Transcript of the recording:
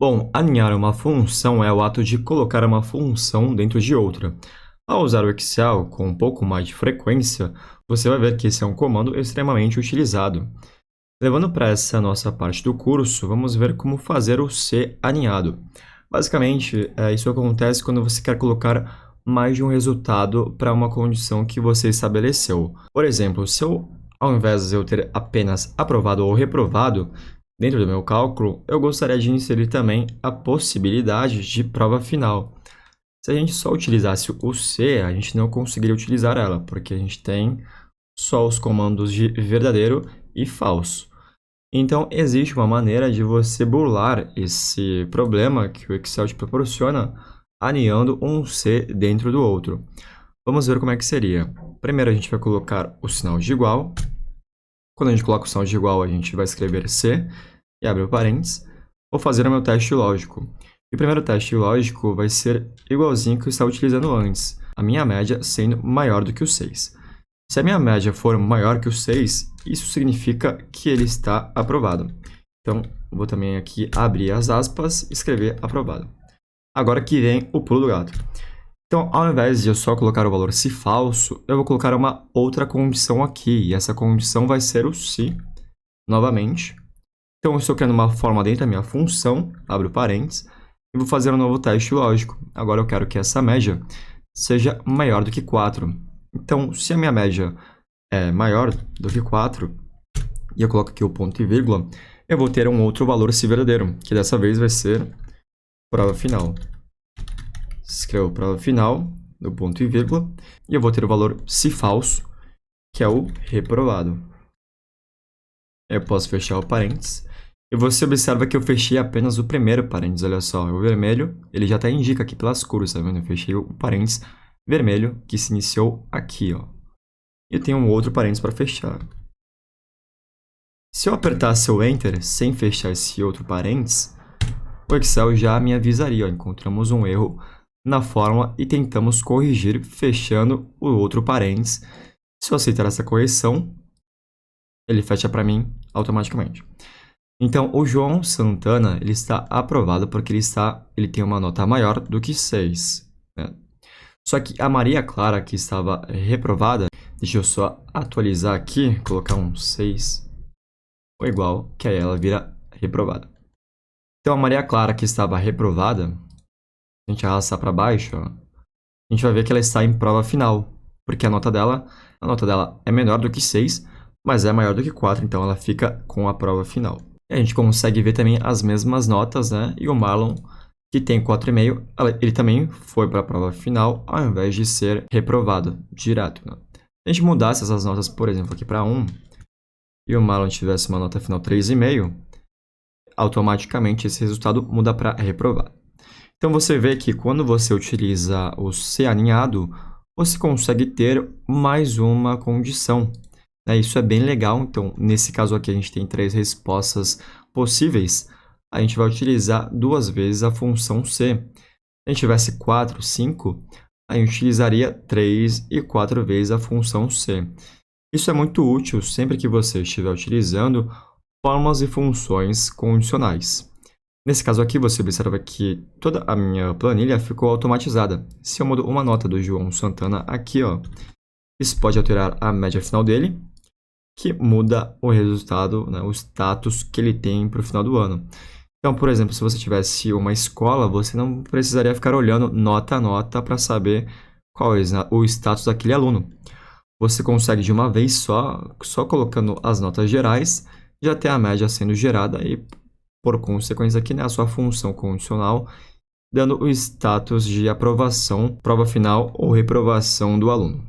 Bom, aninhar uma função é o ato de colocar uma função dentro de outra. Ao usar o Excel com um pouco mais de frequência, você vai ver que esse é um comando extremamente utilizado. Levando para essa nossa parte do curso, vamos ver como fazer o C aninhado. Basicamente, isso acontece quando você quer colocar mais de um resultado para uma condição que você estabeleceu. Por exemplo, se eu, ao invés de eu ter apenas aprovado ou reprovado, dentro do meu cálculo, eu gostaria de inserir também a possibilidade de prova final. Se a gente só utilizasse o C, a gente não conseguiria utilizar ela, porque a gente tem só os comandos de verdadeiro e falso. Então, existe uma maneira de você burlar esse problema que o Excel te proporciona, aninhando um C dentro do outro. Vamos ver como é que seria. Primeiro, a gente vai colocar o sinal de igual. Quando a gente coloca o sinal de igual, a gente vai escrever C e abre o parênteses. Vou fazer o meu teste lógico. E o primeiro teste lógico vai ser igualzinho que eu estava utilizando antes, a minha média sendo maior do que o 6. Se a minha média for maior que o 6, isso significa que ele está aprovado. Então, vou também aqui abrir as aspas e escrever aprovado. Agora que vem o pulo do gato. Então, ao invés de eu só colocar o valor se falso, eu vou colocar uma outra condição aqui. E essa condição vai ser o se, novamente. Então, eu estou criando uma forma dentro da minha função, abro parênteses, e vou fazer um novo teste lógico. Agora eu quero que essa média seja maior do que 4. Então, se a minha média é maior do que 4, e eu coloco aqui o ponto e vírgula, eu vou ter um outro valor se verdadeiro, que dessa vez vai ser prova final. Escrevo prova final, do ponto e vírgula, e eu vou ter o valor se falso, que é o reprovado. Eu posso fechar o parênteses. E você observa que eu fechei apenas o primeiro parênteses, olha só. O vermelho, ele já até indica aqui pelas cores, tá vendo? Eu fechei o parênteses vermelho, que se iniciou aqui, ó. E eu tenho um outro parênteses para fechar. Se eu apertasse o Enter sem fechar esse outro parênteses, o Excel já me avisaria, ó, encontramos um erro na fórmula e tentamos corrigir fechando o outro parênteses. Se eu aceitar essa correção, ele fecha para mim automaticamente. Então, o João Santana ele está aprovado porque ele tem uma nota maior do que 6. Né? Só que a Maria Clara, que estava reprovada, deixa eu só atualizar aqui, colocar um 6 ou igual, que aí ela vira reprovada. Então, a Maria Clara, que estava reprovada, a gente arrastar para baixo, ó, a gente vai ver que ela está em prova final, porque a nota dela é menor do que 6, mas é maior do que 4, então ela fica com a prova final. E a gente consegue ver também as mesmas notas, né? E o Marlon, que tem 4,5, ele também foi para a prova final, ao invés de ser reprovado direto. Né? Se a gente mudasse essas notas, por exemplo, aqui para 1, e o Marlon tivesse uma nota final 3,5, automaticamente esse resultado muda para reprovado. Então, você vê que quando você utiliza o C aninhado, você consegue ter mais uma condição. Né? Isso é bem legal. Então, nesse caso aqui, a gente tem 3 respostas possíveis. A gente vai utilizar 2 vezes a função C. Se a gente tivesse 4, 5, a gente utilizaria 3 e 4 vezes a função C. Isso é muito útil sempre que você estiver utilizando fórmulas e funções condicionais. Nesse caso aqui, você observa que toda a minha planilha ficou automatizada. Se eu mudo uma nota do João Santana aqui, ó, isso pode alterar a média final dele, que muda o resultado, né, o status que ele tem para o final do ano. Então, por exemplo, se você tivesse uma escola, você não precisaria ficar olhando nota a nota para saber qual é o status daquele aluno. Você consegue de uma vez só colocando as notas gerais, já ter a média sendo gerada e, por consequência, aqui, né, a sua função condicional, dando o status de aprovação, prova final ou reprovação do aluno.